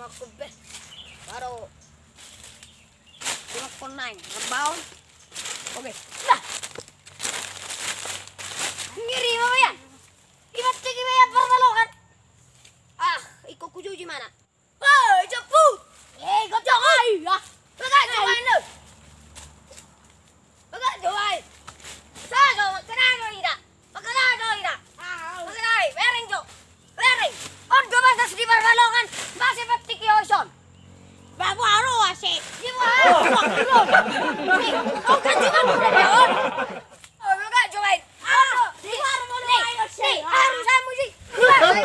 aku bes. Baru aku naik ngebaun. Oke. Dah. Ngiri apa ya? Ibat cek ya pertalokan. Ah, ikut kujuji mana? Hei, cepu. Gocok ai. Ah. Bagai cobain lu. Bagai cobain. Sago, kenapa tidak? Kenapa tidak? Bagai, bereng jo. Bereng. On coba tas di pertalokan. Masih petik yoson. Babu aro asik. Gimana? Oh, kan cuma on. Oh, bagai cobain. Harus kamu sih. Oke,